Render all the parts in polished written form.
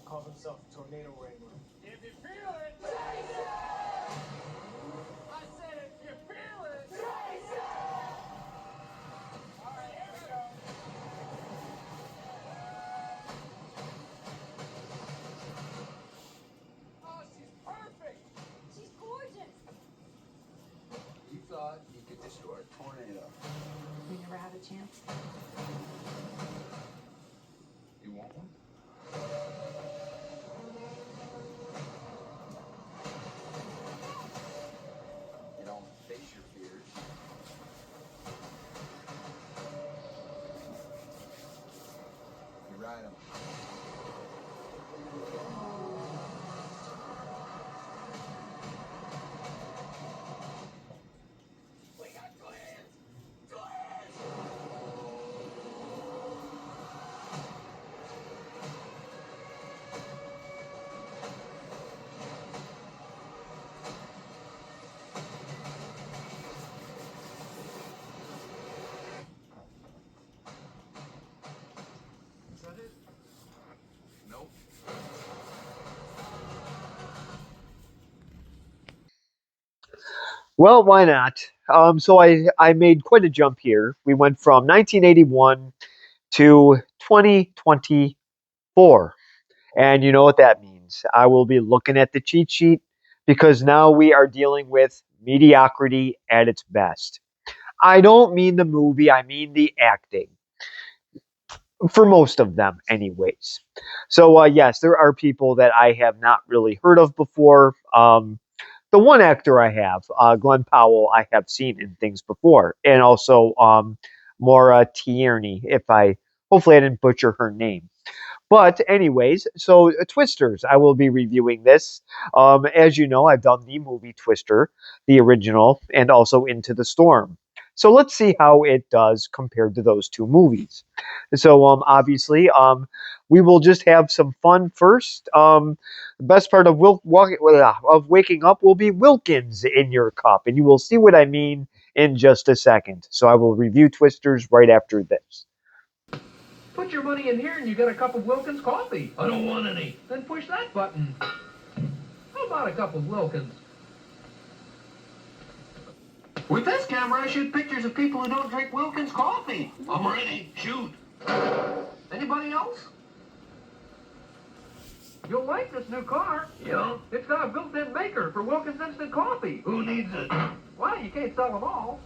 Calls himself Tornado Wrangler. If you feel it, Jason! I said if you feel it, Jason! All right, here we go. Oh, she's perfect. She's gorgeous. You thought you could destroy a tornado. We never had a chance. You want one? You don't face your fears. You ride them. We got twins! Twins! Is that it? Nope. Well, why not? So I made quite a jump here. We went from 1981 to 2024. And you know what that means. I will be looking at the cheat sheet because now we are dealing with mediocrity at its best. I don't mean the movie, I mean the acting. For most of them, anyways. So, yes, there are people that I have not really heard of before. The one actor I have, Glenn Powell, I have seen in things before, and also Maura Tierney. Hopefully I didn't butcher her name. But anyways, so Twisters, I will be reviewing this. As you know, I've done the movie Twister, the original, and also Into the Storm. So let's see how it does compared to those two movies. So obviously, we will just have some fun first. The best part of waking up will be Wilkins in your cup, and you will see what I mean in just a second. So I will review Twisters right after this. Put your money in here and you get a cup of Wilkins coffee. I don't want any. Then push that button. How about a cup of Wilkins? With this camera, I shoot pictures of people who don't drink Wilkins coffee. I'm ready. Shoot. Anybody else? You'll like this new car. Yeah? It's got a built-in maker for Wilkins Instant Coffee. Who needs it? Well, you can't sell them all.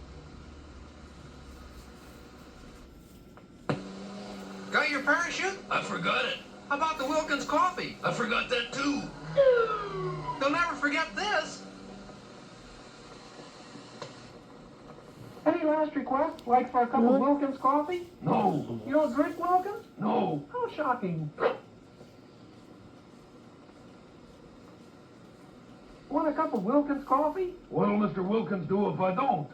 Got your parachute? I forgot it. How about the Wilkins coffee? I forgot that too. They'll never forget this. Any last request? Like for a cup of Wilkins coffee? No. You don't drink Wilkins? No. How shocking. Want a cup of Wilkins coffee? What'll Mr. Wilkins do if I don't?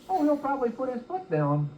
Oh, he'll probably put his foot down.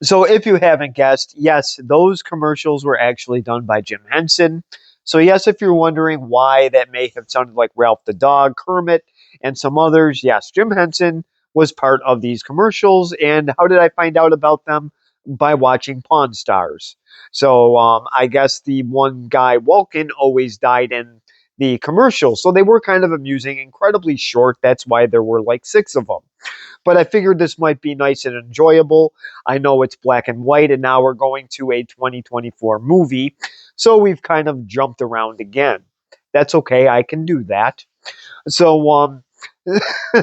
So, if you haven't guessed, yes, those commercials were actually done by Jim Henson. So, yes, if you're wondering why that may have sounded like Ralph the Dog, Kermit, and some others, yes, Jim Henson was part of these commercials. And how did I find out about them? By watching Pawn Stars. So, I guess the one guy, Walken, always died in the commercials. So, they were kind of amusing, incredibly short. That's why there were like 6 of them. But I figured this might be nice and enjoyable. I know it's black and white, and now we're going to a 2024 movie. So we've kind of jumped around again. That's okay, I can do that. So,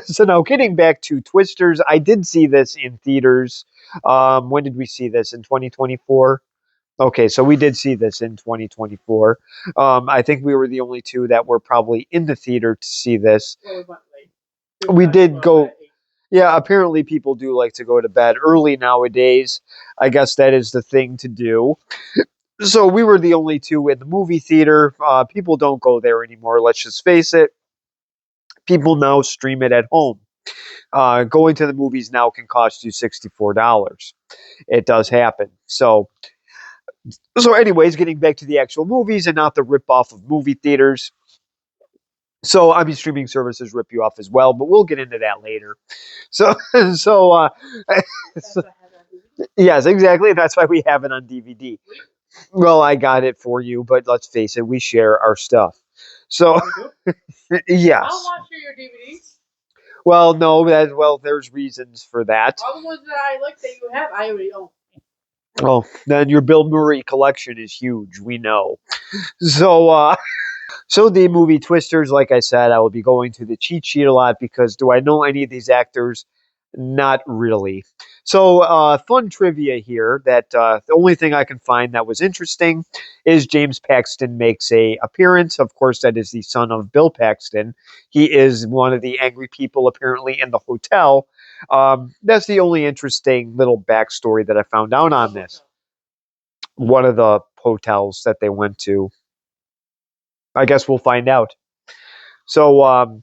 so now getting back to Twisters, I did see this in theaters. When did we see this? In 2024? Okay, so we did see this in 2024. I think we were the only two that were probably in the theater to see this. Well, we went late. We did go. Yeah, apparently people do like to go to bed early nowadays. I guess that is the thing to do. So we were the only two in the movie theater. People don't go there anymore. Let's just face it. People now stream it at home. Going to the movies now can cost you $64. It does happen. So anyways, getting back to the actual movies and not the rip off of movie theaters. So I mean, streaming services rip you off as well, but we'll get into that later. So so That's what I have on DVD. yes, exactly. That's why we have it on DVD. Well, I got it for you, but let's face it, we share our stuff. So We do? yes. I'll watch your DVDs. Well, no, there's reasons for that. All the ones that I like that you have, I already own. Oh, then your Bill Murray collection is huge. We know. So so the movie Twisters, like I said, I will be going to the cheat sheet a lot because do I know any of these actors? Not really. So fun trivia here that the only thing I can find that was interesting is James Paxton makes a appearance. Of course, that is the son of Bill Paxton. He is one of the angry people apparently in the hotel. That's the only interesting little backstory that I found out on this. One of the hotels that they went to. I guess we'll find out. So,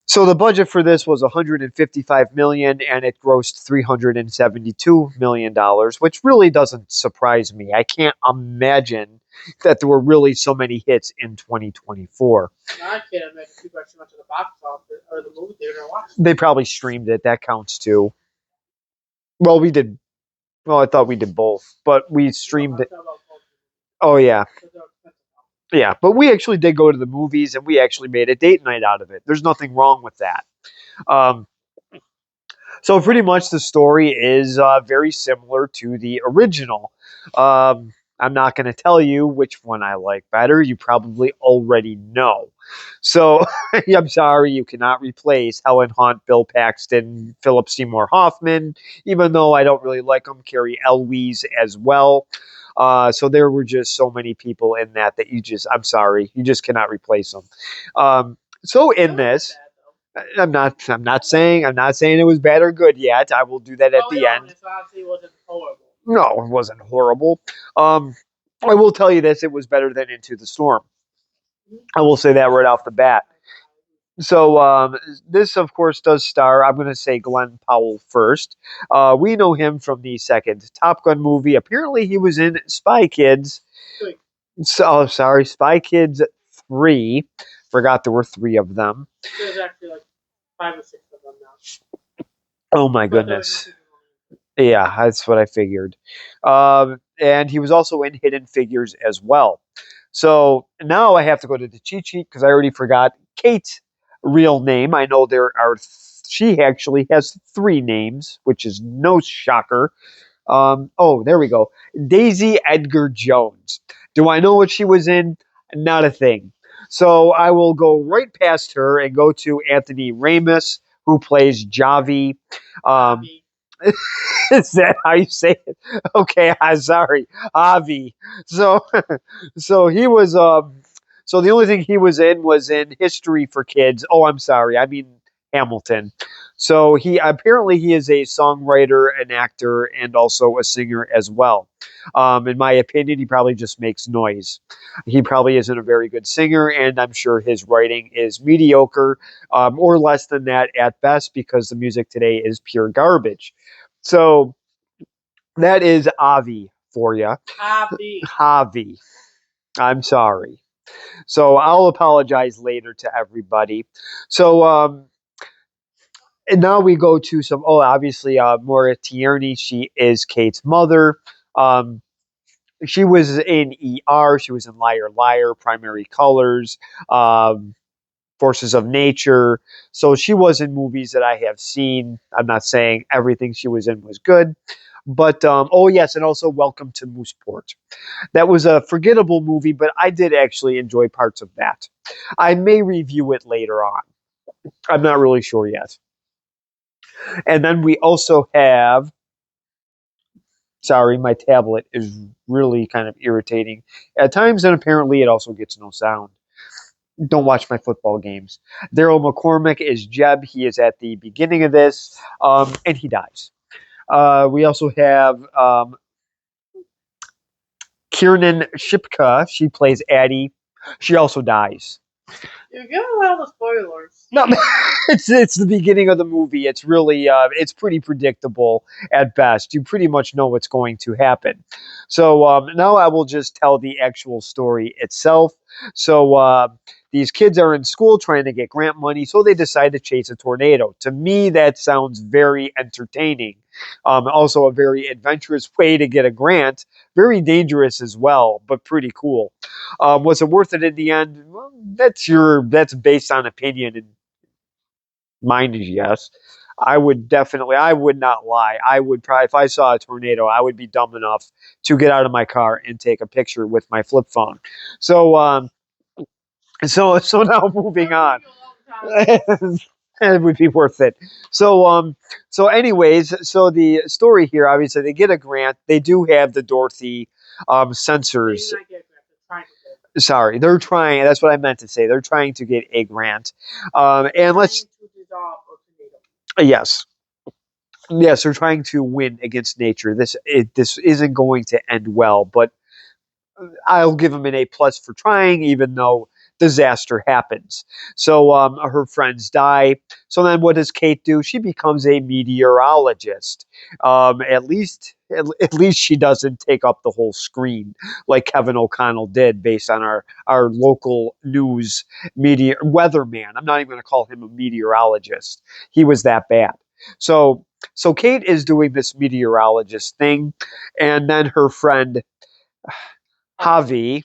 so the budget for this was 155 million, and it grossed 372 million dollars, which really doesn't surprise me. I can't imagine that there were really so many hits in 2024. I can't imagine people actually went to the box office or the movie theater and watched it. They probably streamed it. That counts too. Well, we did. Well, I thought we did both, but we streamed it. Oh yeah. Yeah, but we actually did go to the movies, and we actually made a date night out of it. There's nothing wrong with that. So pretty much the story is very similar to the original. I'm not going to tell you which one I like better. You probably already know. So I'm sorry you cannot replace Helen Hunt, Bill Paxton, Philip Seymour Hoffman, even though I don't really like them, Carrie Elwes as well. So there were just so many people in that I'm sorry, you just cannot replace them. So in this, I'm not saying it was bad or good yet. I will do that at the end. It obviously wasn't horrible. No, it wasn't horrible. I will tell you this: it was better than Into the Storm. I will say that right off the bat. So this, of course, does star. I'm going to say Glenn Powell first. We know him from the second Top Gun movie. Apparently, he was in Spy Kids. Spy Kids 3. Forgot there were 3 of them. There's actually like 5 or 6 of them now. Oh my goodness. Yeah, that's what I figured. And he was also in Hidden Figures as well. So now I have to go to the cheat sheet because I already forgot Kate's real name. I know she actually has 3 names, which is no shocker. There we go. Daisy Edgar Jones. Do I know what she was in? Not a thing. So I will go right past her and go to Anthony Ramos, who plays Javi. Is that how you say it? Okay, I'm sorry, Avi. So, so he was. So the only thing he was in History for Kids. Oh, I'm sorry, I mean Hamilton. So he is a songwriter, an actor, and also a singer as well. In my opinion, he probably just makes noise. He probably isn't a very good singer, and I'm sure his writing is mediocre, or less than that at best, because the music today is pure garbage. So that is Avi for you. Javi. I'm sorry. So I'll apologize later to everybody. So and now we go to some. Oh, obviously, Maura Tierney. She is Kate's mother. She was in ER. She was in Liar Liar, Primary Colors, Forces of Nature. So she was in movies that I have seen. I'm not saying everything she was in was good. But, oh yes, and also Welcome to Mooseport. That was a forgettable movie, but I did actually enjoy parts of that. I may review it later on. I'm not really sure yet. And then we also have... Sorry, my tablet is really kind of irritating at times, and apparently it also gets no sound. Don't watch my football games. Daryl McCormack is Jeb. He is at the beginning of this, and he dies. We also have Kiernan Shipka, she plays Addie. She also dies. You're giving away all the spoilers. No, it's the beginning of the movie. It's really it's pretty predictable at best. You pretty much know what's going to happen. So now I will just tell the actual story itself. So these kids are in school trying to get grant money, so they decide to chase a tornado. To me, that sounds very entertaining. Also, a very adventurous way to get a grant. Very dangerous as well, but pretty cool. Was it worth it in the end? Well, that's based on opinion, and mine is yes. I would not lie. I would probably, if I saw a tornado, I would be dumb enough to get out of my car and take a picture with my flip phone. So, so now moving on. It would be worth it. So anyways, so the story here, obviously, they get a grant. They do have the Dorothy sensors. They did not get grant, they're trying to get. Sorry, they're trying. That's what I meant to say. They're trying to get a grant. And let's Trying to dissolve a tornado. yes, yes, they're trying to win against nature. This isn't going to end well, but I'll give them an A plus for trying, even though disaster happens. So her friends die. So then, what does Kate do? She becomes a meteorologist. At least she doesn't take up the whole screen like Kevin O'Connell did, based on our local news media weatherman. I'm not even going to call him a meteorologist. He was that bad. So Kate is doing this meteorologist thing, and then her friend Javi.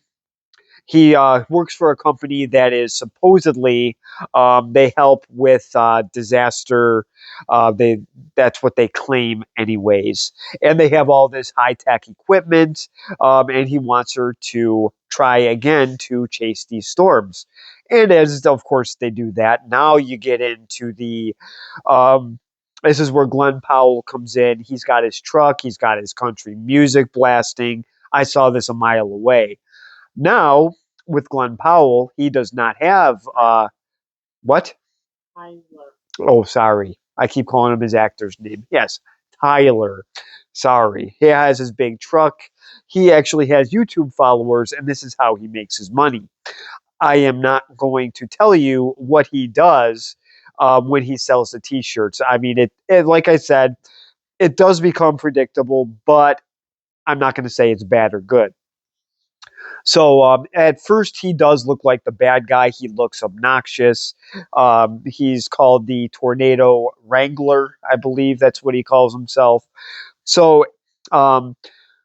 He works for a company that is supposedly they help with disaster. That's what they claim, anyways. And they have all this high tech equipment, and he wants her to try again to chase these storms. And as of course they do that, now you get into the. This is where Glenn Powell comes in. He's got his truck. He's got his country music blasting. I saw this a mile away. Now, with Glenn Powell, he does not have what? Tyler. Oh, sorry. I keep calling him his actor's name. Yes, Tyler. Sorry. He has his big truck. He actually has YouTube followers, and this is how he makes his money. I am not going to tell you what he does when he sells the T-shirts. I mean, it like I said, it does become predictable, but I'm not going to say it's bad or good. So at first, he does look like the bad guy. He looks obnoxious. He's called the Tornado Wrangler, I believe that's what he calls himself. So, um,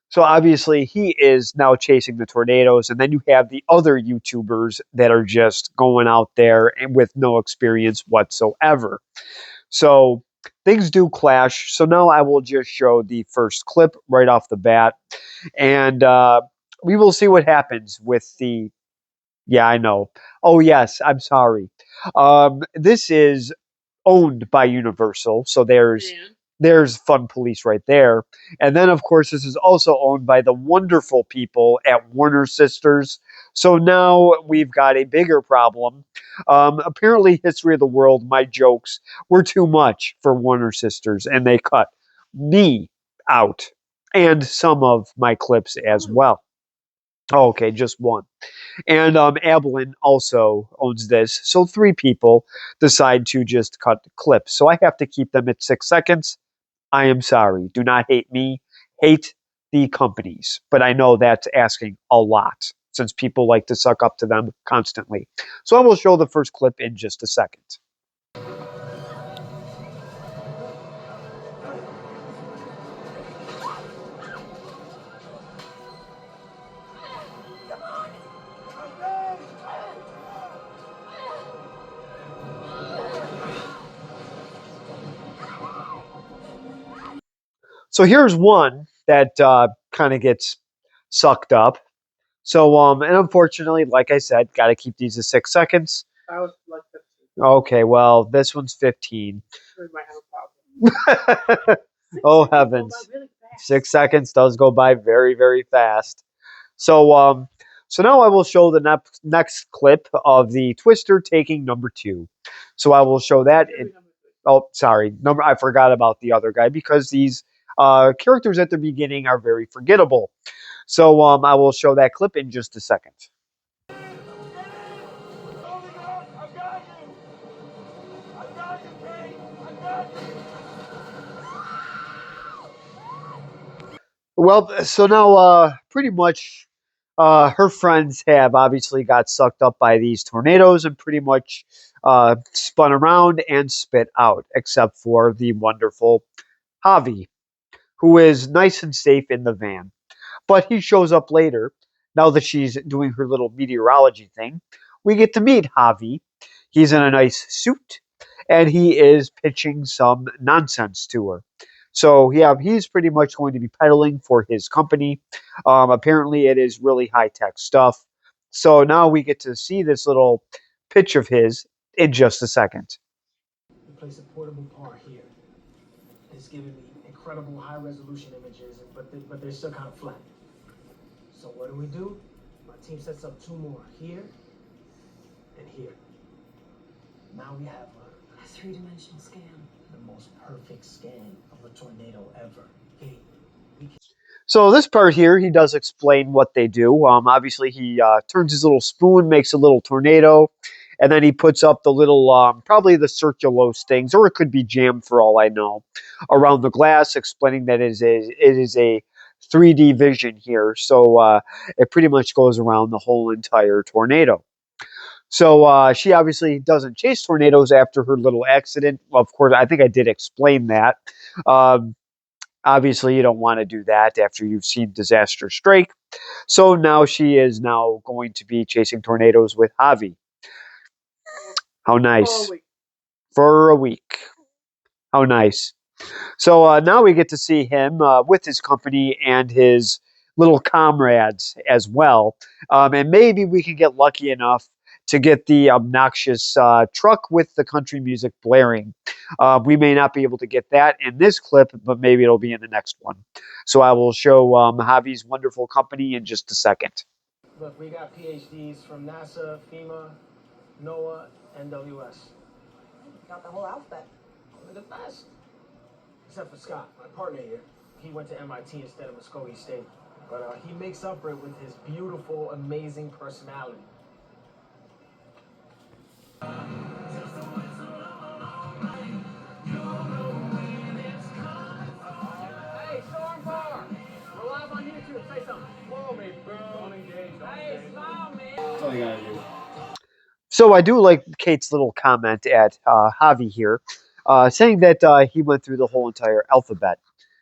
so obviously, he is now chasing the tornadoes, and then you have the other YouTubers that are just going out there and with no experience whatsoever. So things do clash. So now I will just show the first clip right off the bat, and we will see what happens with the. Yeah, I know. Oh yes, I'm sorry. This is owned by Universal, so there's Fun Police right there, and then of course this is also owned by the wonderful people at Warner Sisters. So now we've got a bigger problem. Apparently, History of the World, my jokes were too much for Warner Sisters, and they cut me out and some of my clips as well. Oh, okay, just one. And Ablin also owns this. So three people decide to just cut clips. So I have to keep them at 6 seconds. I am sorry. Do not hate me. Hate the companies. But I know that's asking a lot since people like to suck up to them constantly. So I will show the first clip in just a second. So here's one that kind of gets sucked up. So, and unfortunately, like I said, got to keep these at 6 seconds. That was like 15. Okay, well, this one's 15. We might have a problem. Oh, heavens. Really fast. 6 seconds does go by very, very fast. So, so now I will show the next clip of the Twister taking number 2. So I will show that. Oh, sorry. I forgot about the other guy because these characters at the beginning are very forgettable. So I will show that clip in just a second. Well, so now pretty much her friends have obviously got sucked up by these tornadoes and pretty much spun around and spit out, except for the wonderful Javi, who is nice and safe in the van. But he shows up later. Now that she's doing her little meteorology thing, we get to meet Javi. He's in a nice suit and he is pitching some nonsense to her. So, yeah, he's pretty much going to be peddling for his company. Apparently, it is really high tech stuff. So now we get to see this little pitch of his in just a second. We place a portable par here. It's giving me incredible high resolution images, but they're still kind of flat. So what do? My team sets up 2 more here and here. Now we have A three-dimensional scan. the most perfect scan of a tornado ever. Hey, So this part here, he does explain what they do. Obviously, he turns his little spoon, makes a little tornado, and then he puts up the little, probably the circulose things, or it could be jam for all I know, around the glass, explaining that it is a 3D vision here. So it pretty much goes around the whole entire tornado. So she obviously doesn't chase tornadoes after her little accident. Well, of course, I think I did explain that. Um, Obviously, you don't want to do that after you've seen disaster strike. So now she is now going to be chasing tornadoes with Javi. How nice. For a week. How nice. So now we get to see him with his company and his little comrades as well. And maybe we can get lucky enough to get the obnoxious truck with the country music blaring. We may not be able to get that in this clip, but maybe it'll be in the next one. So I will show Javi's wonderful company in just a second. look, we got PhDs from NASA, FEMA, NOAA, NWS. Got the whole alphabet. We're the best. Except for Scott, my partner here. He went to MIT instead of Muskogee State. But he makes up for it with his beautiful, amazing personality. Hey, Stormbar! We're live on YouTube. Say something. Follow me, bro. Don't engage. Hey, smile, man. That's all you gotta do. So I do like Kate's little comment at Javi here, saying that he went through the whole entire alphabet.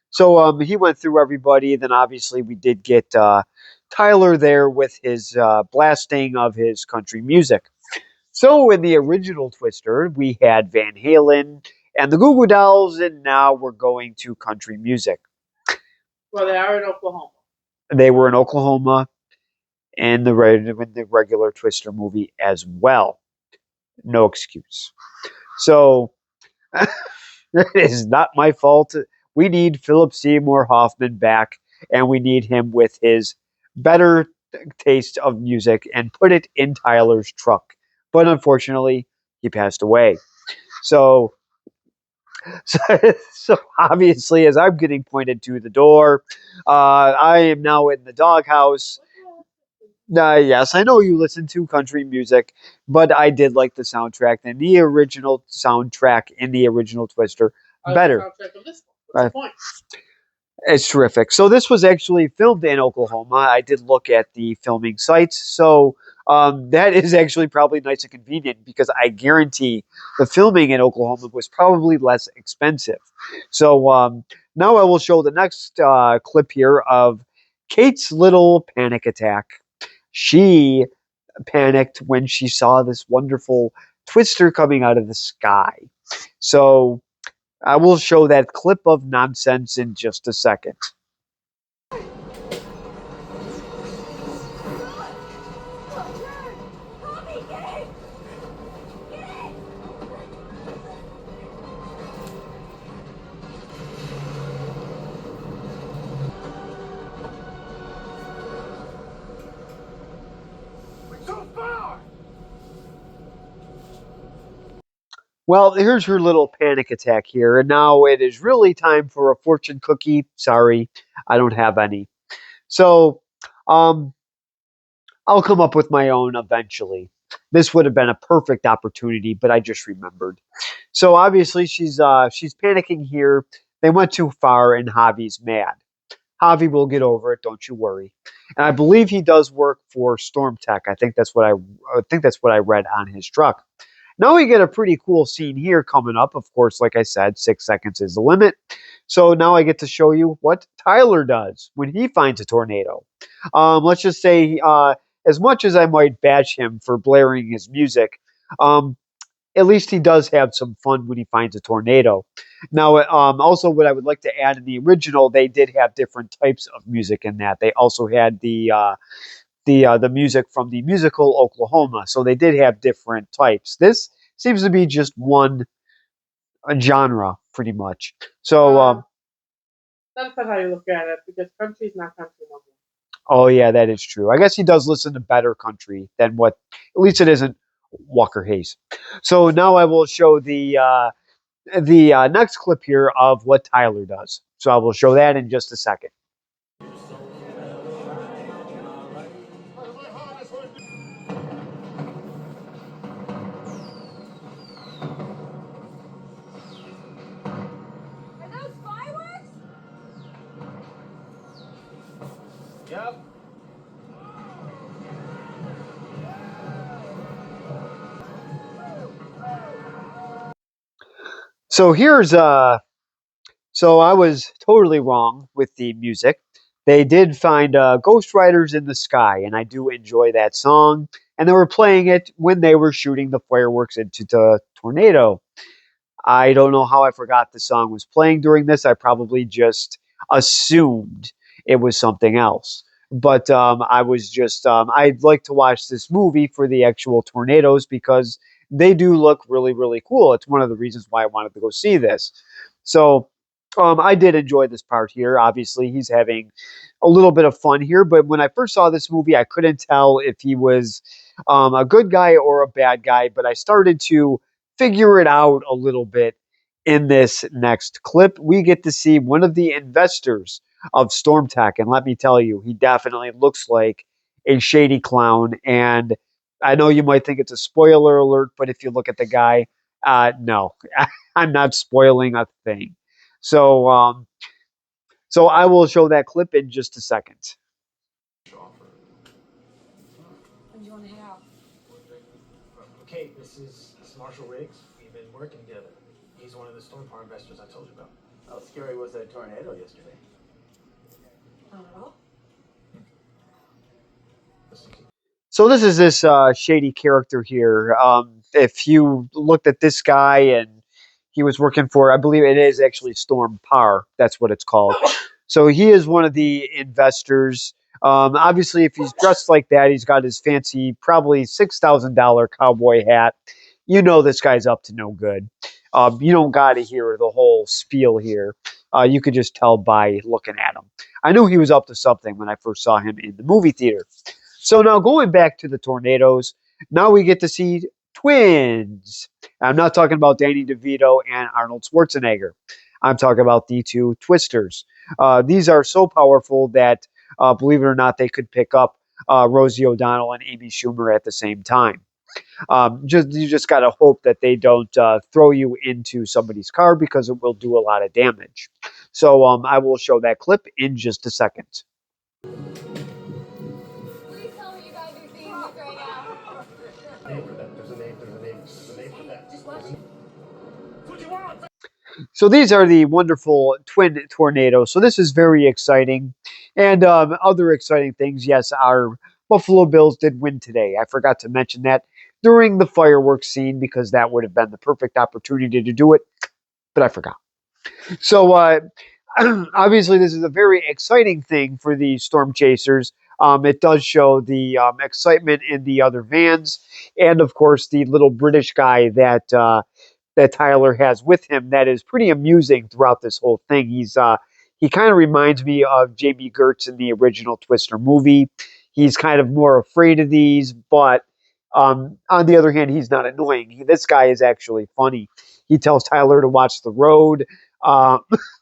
So he went through everybody. Then obviously we did get Tyler there with his blasting of his country music. So in the original Twister, we had Van Halen and the Goo Goo Dolls, and now we're going to country music. Well, they are in Oklahoma. They were in Oklahoma and the regular Twister movie as well. No excuse. So it is not my fault. We need Philip Seymour Hoffman back, and we need him with his better taste of music and put it in Tyler's truck. But unfortunately, he passed away. So obviously, as I'm getting pointed to the door, I am now in the doghouse. Yes, I know you listen to country music, but I did like the soundtrack and the original soundtrack in the original Twister better. Soundtrack of this one. What's the point? It's terrific. So this was actually filmed in Oklahoma. I did look at the filming sites. So that is actually probably nice and convenient because I guarantee the filming in Oklahoma was probably less expensive. So now I will show the next clip here of Kate's little panic attack. She panicked when she saw this wonderful Twister coming out of the sky. So I will show that clip of nonsense in just a second. Well, here's her little panic attack here, and now it is really time for a fortune cookie. Sorry, I don't have any. So I'll come up with my own eventually. This would have been a perfect opportunity, but I just remembered. So obviously she's panicking here. They went too far, and Javi's mad. Javi will get over it, don't you worry. And I believe he does work for Storm Tech. I think that's what I read on his truck. Now we get a pretty cool scene here coming up. Of course, like I said, 6 seconds is the limit. So now I get to show you what Tyler does when he finds a tornado. Let's just say, as much as I might bash him for blaring his music, um, at least he does have some fun when he finds a tornado. Now, also, what I would like to add in the original, they did have different types of music in that. They also had the music from the musical Oklahoma, so they did have different types. This seems to be just one genre, pretty much. So, That's not how you look at it, because country's not country no more. oh yeah, that is true. I guess he does listen to better country than what. At least it isn't Walker Hayes. So now I will show the next clip here of what Tyler does. So I will show that in just a second. Are those fireworks? Yep. So so I was totally wrong with the music. They did find Ghost Riders in the Sky, and I do enjoy that song. And they were playing it when they were shooting the fireworks into the tornado. I don't know how I forgot the song was playing during this. I probably just assumed it was something else. But I was just, I'd like to watch this movie for the actual tornadoes because they do look really, really cool. It's one of the reasons why I wanted to go see this. So I did enjoy this part here. Obviously, he's having a little bit of fun here. But when I first saw this movie, I couldn't tell if he was a good guy or a bad guy. But I started to figure it out a little bit in this next clip. We get to see one of the investors of StormTech, and let me tell you, he definitely looks like a shady clown. And I know you might think it's a spoiler alert, but if you look at the guy, no, I'm not spoiling a thing. So, so I will show that clip in just a second. When do you want to head out? Okay, this is Marshall Riggs. We've been working together. He's one of the Storm Power investors I told you about. How scary was that tornado yesterday? Not at all. Listen to So this is this shady character here. If you looked at this guy and he was working for, I believe it is actually Storm Par. That's what it's called. So he is one of the investors. Obviously, if he's dressed like that, he's got his fancy, probably $6,000 cowboy hat. You know this guy's up to no good. You don't got to hear the whole spiel here. You could just tell by looking at him. I knew he was up to something when I first saw him in the movie theater. So now going back to the tornadoes, now we get to see twins. I'm not talking about Danny DeVito and Arnold Schwarzenegger. I'm talking about the two twisters. These are so powerful that, believe it or not, they could pick up Rosie O'Donnell and Amy Schumer at the same time. You just gotta hope that they don't throw you into somebody's car because it will do a lot of damage. So I will show that clip in just a second. Please tell me you guys are seeing this right now. There's a name for that. Just watch. So these are the wonderful twin tornadoes. So this is very exciting. And other exciting things, yes, our Buffalo Bills did win today. I forgot to mention that during the fireworks scene because that would have been the perfect opportunity to do it, but I forgot. So obviously this is a very exciting thing for the Storm Chasers. It does show the excitement in the other vans, and of course the little British guy that Tyler has with him that is pretty amusing throughout this whole thing. He kind of reminds me of J.B. Gertz in the original Twister movie. He's kind of more afraid of these, but on the other hand, he's not annoying. This guy is actually funny. He tells Tyler to watch the road.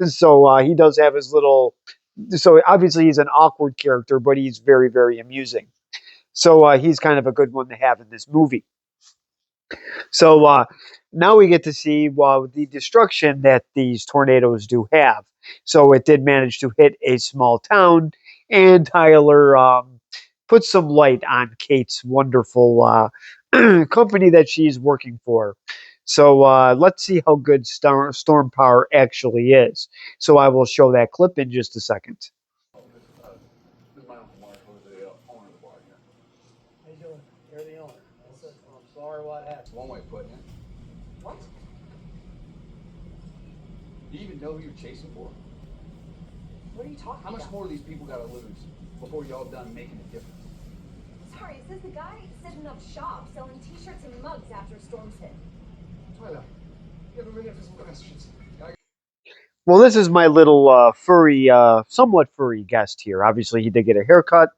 So he does have his little so obviously he's an awkward character, but he's very, very amusing. So he's kind of a good one to have in this movie. So now we get to see the destruction that these tornadoes do have. So it did manage to hit a small town, and Tyler put some light on Kate's wonderful company that she's working for. So let's see how good Storm Power actually is. So I will show that clip in just a second. This is my Uncle Mark, who's the owner of the bar here. How you doing? You're the owner. I'm sorry what happened. It's one way of putting it. What? Do you even know who you're chasing for? What are you talking How much about? more of these people gotta lose before y'all done making a difference? Sorry, is this the guy setting up shop, selling t-shirts and mugs after storms hit? Tyler, you ever been here for some questions? Well, this is my little furry, somewhat furry guest here. Obviously, he did get a haircut.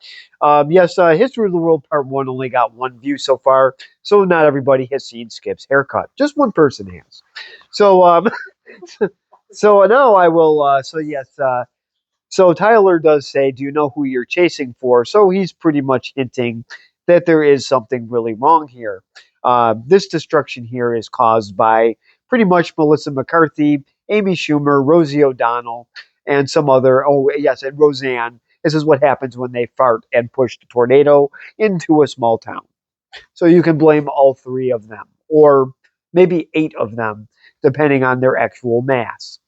Yes, History of the World Part 1 only got one view so far, so not everybody has seen Skip's haircut. Just one person has. So, so now I will, so yes, so Tyler does say, "Do you know who you're chasing for?" So he's pretty much hinting that there is something really wrong here. This destruction here is caused by pretty much Melissa McCarthy, Amy Schumer, Rosie O'Donnell, and some other. Oh yes, and Roseanne. This is what happens when they fart and push the tornado into a small town. So you can blame all three of them, or maybe eight of them, depending on their actual mass.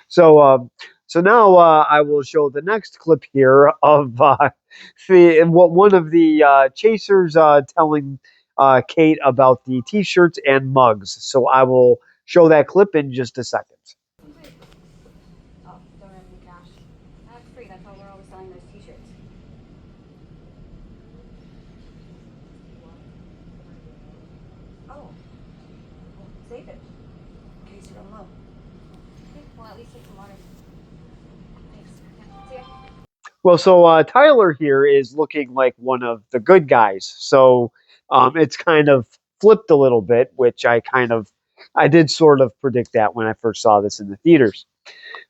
So, so now I will show the next clip here of one of the chasers telling Kate about the T-shirts and mugs. So I will show that clip in just a second. Oh, don't have any cash. That's free. That's how we're always selling those t-shirts. Oh. Well, save it. In case you don't know. Okay, well, at least take some water. Thanks. Yeah, see ya. Well, so Tyler here is looking like one of the good guys. So it's kind of flipped a little bit, which I did sort of predict that when I first saw this in the theaters.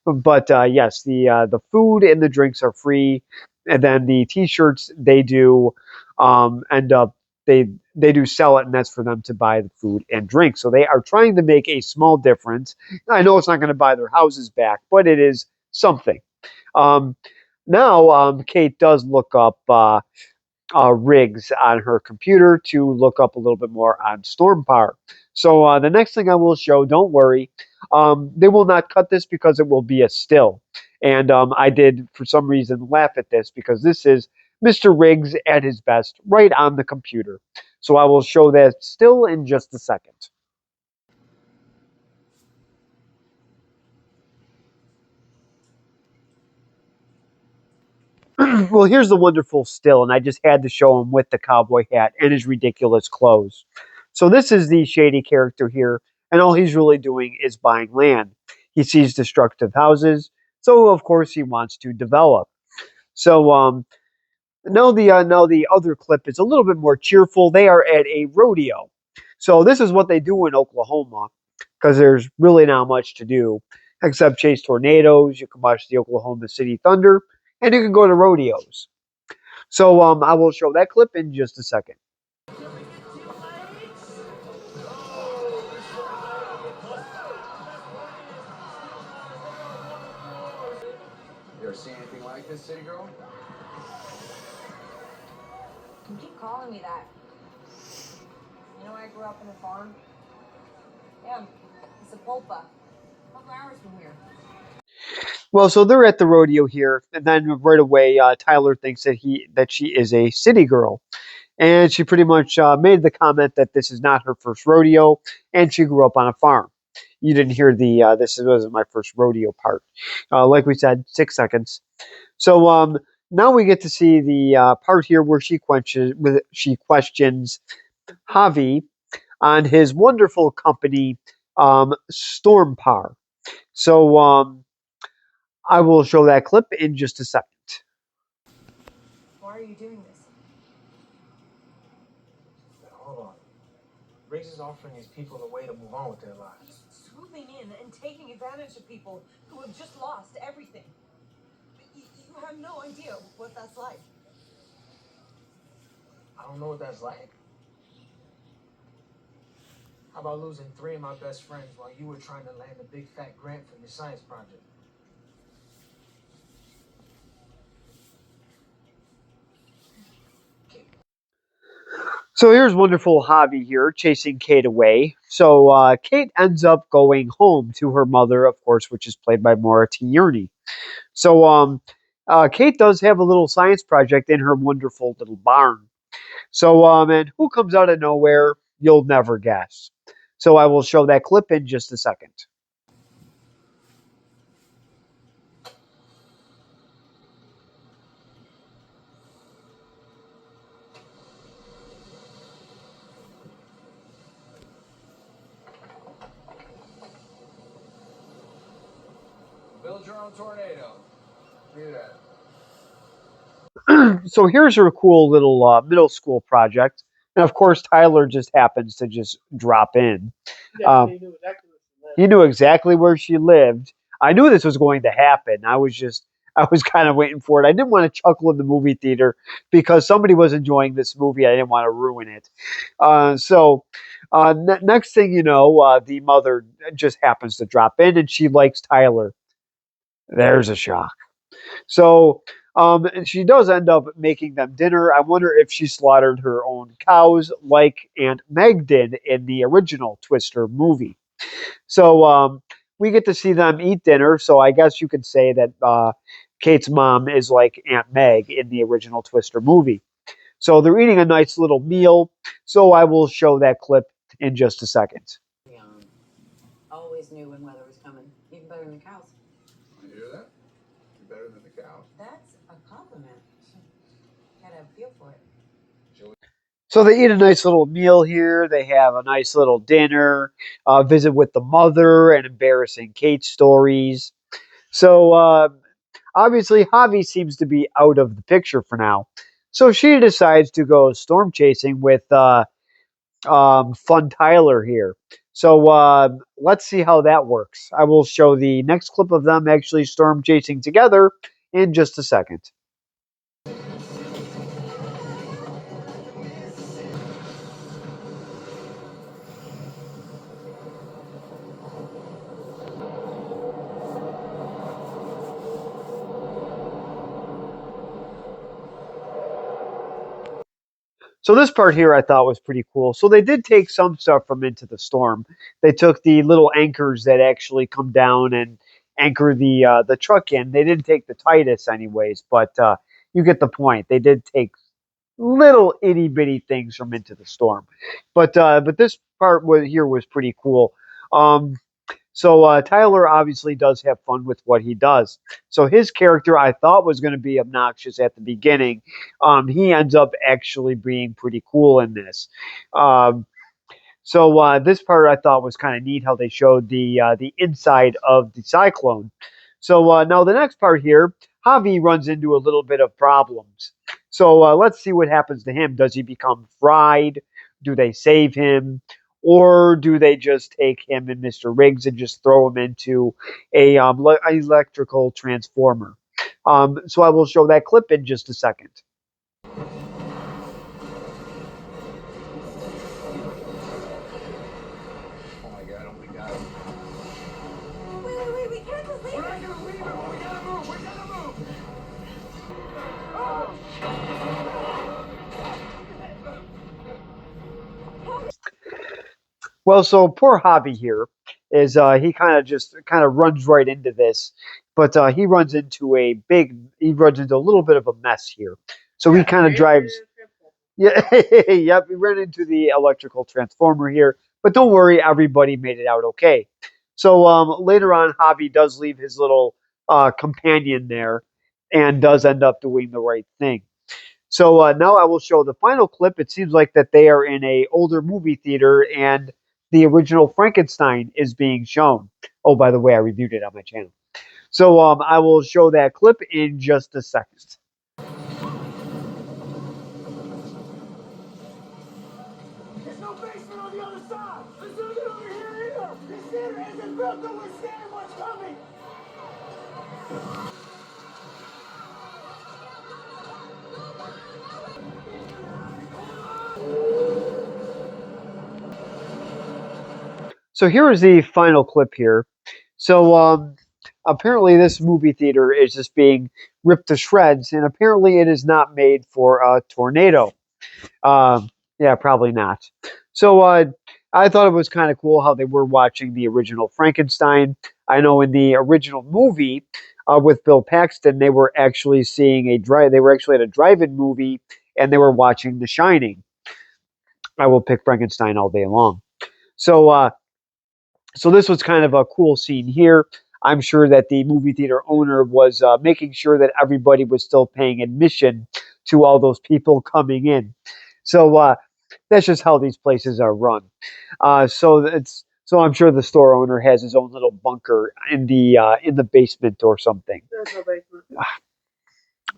But yes, the food and the drinks are free, and then the T-shirts they do end up they do sell it, and that's for them to buy the food and drink. So they are trying to make a small difference. I know it's not going to buy their houses back, but it is something. Um, now, Kate does look up rigs on her computer to look up a little bit more on storm power. So the next thing I will show, don't worry, they will not cut this because it will be a still. And I did, for some reason, laugh at this because this is Mr. Riggs at his best right on the computer. So I will show that still in just a second. Well, here's the wonderful still, and I just had to show him with the cowboy hat and his ridiculous clothes. So this is the shady character here, and all he's really doing is buying land. He sees destructive houses, so of course he wants to develop. So now the other clip is a little bit more cheerful. They are at a rodeo. So this is what they do in Oklahoma, because there's really not much to do except chase tornadoes. You can watch the Oklahoma City Thunder, and you can go to rodeos. So I will show that clip in just a second. You ever seen anything like this, city girl? You keep calling me that. You know, I grew up in a farm. Yeah, it's a Sepulpa. A couple hours from here. Well, so they're at the rodeo here, and then right away, Tyler thinks that she is a city girl, and she pretty much made the comment that this is not her first rodeo, and she grew up on a farm. You didn't hear the this wasn't my first rodeo part. Like we said, 6 seconds. So now we get to see the part here where she questions Javi on his wonderful company, Storm Power. So I will show that clip in just a second. Why are you doing this? Hold on. Riggs is offering these people a way to move on with their lives. He's swooping in and taking advantage of people who have just lost everything. You You have no idea what that's like. I don't know what that's like. How about losing 3 of my best friends while you were trying to land a big fat grant for your science project? So here's wonderful Javi here chasing Kate away. So Kate ends up going home to her mother, of course, which is played by Maura Tierney. So Kate does have a little science project in her wonderful little barn. So and who comes out of nowhere? You'll never guess. So I will show that clip in just a second. Build your own tornado. Look at that. So here's her cool little middle school project. And of course, Tyler just happens to just drop in. He Um, definitely knew exactly what she lived. he knew exactly where she lived. I knew this was going to happen. I was kind of waiting for it. I didn't want to chuckle in the movie theater because somebody was enjoying this movie. I didn't want to ruin it. Next thing you know, the mother just happens to drop in and she likes Tyler. There's a shock. So, and she does end up making them dinner. I wonder if she slaughtered her own cows like Aunt Meg did in the original Twister movie. So, we get to see them eat dinner. So, I guess you could say that Kate's mom is like Aunt Meg in the original Twister movie. So, they're eating a nice little meal. So, I will show that clip in just a second. Always knew when weather was coming, even better than the cows. You hear that? You're better than the cows. That's a compliment. Gotta feel for it. So they eat a nice little meal here. They have a nice little dinner, visit with the mother, and embarrassing Kate stories. So obviously, Javi seems to be out of the picture for now. So she decides to go storm chasing with Fun Tyler here. So let's see how that works. I will show the next clip of them actually storm chasing together in just a second. So this part here I thought was pretty cool. So they did take some stuff from Into the Storm. They took the little anchors that actually come down and anchor the truck in. They didn't take the Titus anyways, but you get the point. They did take little itty bitty things from Into the Storm, but this part here was pretty cool. Um, so Tyler obviously does have fun with what he does. So his character I thought was going to be obnoxious at the beginning. He ends up actually being pretty cool in this. Um, so this part I thought was kind of neat how they showed the inside of the Cyclone. So now the next part here, Javi runs into a little bit of problems. So let's see what happens to him. Does he become fried? Do they save him? Or do they just take him and Mr. Riggs and just throw him into a electrical transformer? So I will show that clip in just a second. Oh my god, oh my god. Wait, we can't just leave We're it. not gonna leave it, but we gotta move, we gotta move! Well, so poor Javi here is he kind of runs right into this, but he runs into a little bit of a mess here. So he kind of drives. Yeah, yep, we ran into the electrical transformer here, but don't worry, everybody made it out okay. So later on, Javi does leave his little companion there, and does end up doing the right thing. So now I will show the final clip. It seems like that they are in a older movie theater, and the original Frankenstein is being shown. Oh, by the way, I reviewed it on my channel. So I will show that clip in just a second. There's no basement on the other side. There's nothing over here either. This theater isn't built to withstand what's coming. So here is the final clip here. So apparently this movie theater is just being ripped to shreds, and apparently it is not made for a tornado. Yeah, probably not. So I thought it was kind of cool how they were watching the original Frankenstein. I know in the original movie with Bill Paxton, they were actually seeing a drive. They were actually at a drive-in movie, and they were watching The Shining. I will pick Frankenstein all day long. So so this was kind of a cool scene here. I'm sure that the movie theater owner was making sure that everybody was still paying admission to all those people coming in. So that's just how these places are run. So I'm sure the store owner has his own little bunker in the basement or something. There's no basement.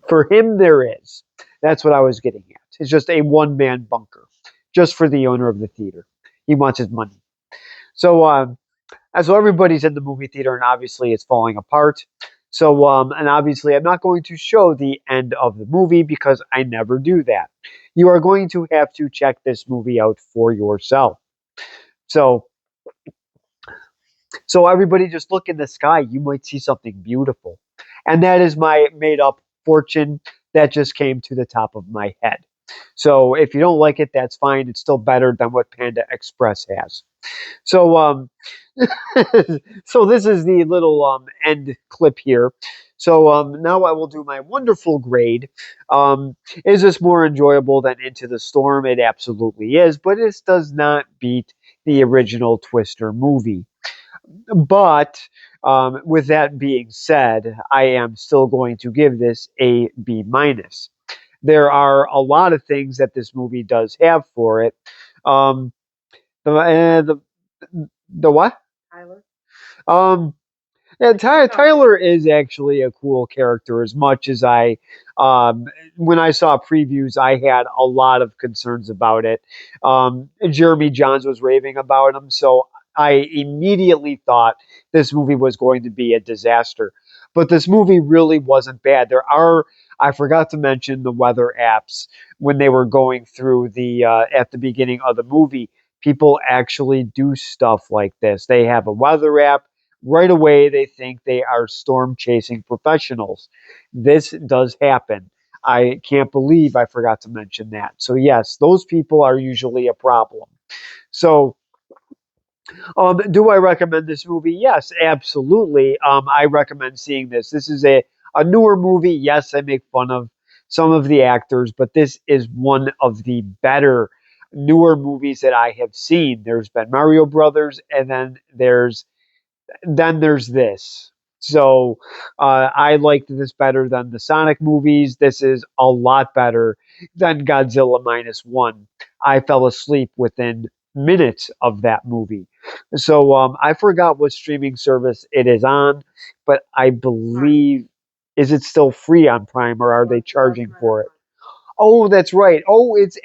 For him, there is. That's what I was getting at. It's just a one-man bunker, just for the owner of the theater. He wants his money. So so everybody's in the movie theater, and obviously it's falling apart. So and obviously I'm not going to show the end of the movie because I never do that. You are going to have to check this movie out for yourself. So so everybody just look in the sky. You might see something beautiful. And that is my made up fortune that just came to the top of my head. So if you don't like it, that's fine. It's still better than what Panda Express has. So so this is the little end clip here. So now I will do my wonderful grade. Is this more enjoyable than Into the Storm? It absolutely is, but this does not beat the original Twister movie. But with that being said, I am still going to give this a B minus. There are a lot of things that this movie does have for it. Um, the what? Tyler. Um, yeah, Tyler is actually a cool character. As much as when I saw previews, I had a lot of concerns about it. Jeremy Johns was raving about him, so I immediately thought this movie was going to be a disaster. But this movie really wasn't bad. I forgot to mention the weather apps when they were going through at the beginning of the movie. People actually do stuff like this. They have a weather app. Right away, they think they are storm chasing professionals. This does happen. I can't believe I forgot to mention that. So, yes, those people are usually a problem. So, do I recommend this movie? Yes, absolutely. I recommend seeing this. This is a newer movie. Yes, I make fun of some of the actors, but this is one of the better newer movies that I have seen. There's been Mario Brothers, and then there's this. So I liked this better than the Sonic movies. This is a lot better than Godzilla minus one. I fell asleep within minutes of that movie. So I forgot what streaming service it is on, but I believe is it still free on Prime or are they charging for it? Oh, that's right. Oh, it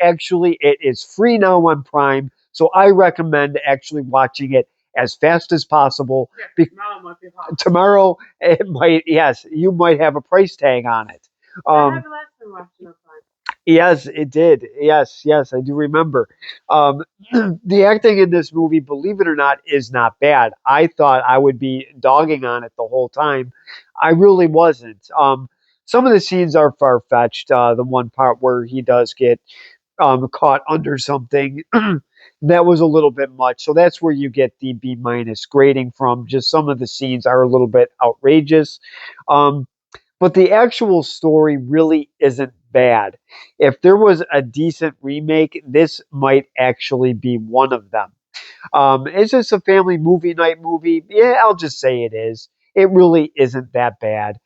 is free now on Prime. So I recommend actually watching it as fast as possible. Yeah, tomorrow might be hot. Tomorrow, it might, yes, you might have a price tag on it. I had the last time watching on Prime. Yes, it did. Yes, yes, I do remember. Um, the acting in this movie, believe it or not, is not bad. I thought I would be dogging on it the whole time. I really wasn't. Some of the scenes are far fetched. The one part where he does get caught under something. That was a little bit much. So that's where you get the B minus grading from. Just some of the scenes are a little bit outrageous. Um, but the actual story really isn't bad. If there was a decent remake, this might actually be one of them. Is this a family movie night movie? Yeah, I'll just say it is. It really isn't that bad.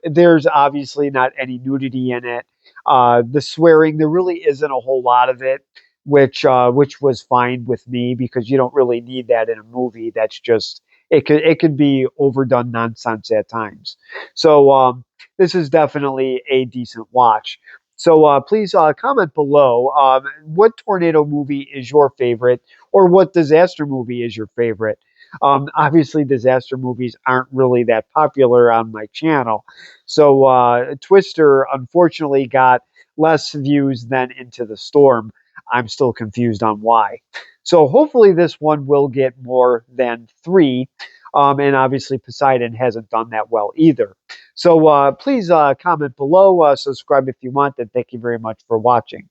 There's obviously not any nudity in it. The swearing, there really isn't a whole lot of it, which was fine with me because you don't really need that in a movie. That's just it could be overdone nonsense at times. So this is definitely a decent watch. So please comment below what tornado movie is your favorite or what disaster movie is your favorite. Obviously, disaster movies aren't really that popular on my channel. So Twister unfortunately got less views than Into the Storm. I'm still confused on why. So hopefully this one will get more than 3. And obviously Poseidon hasn't done that well either. So please comment below, subscribe if you want, and thank you very much for watching.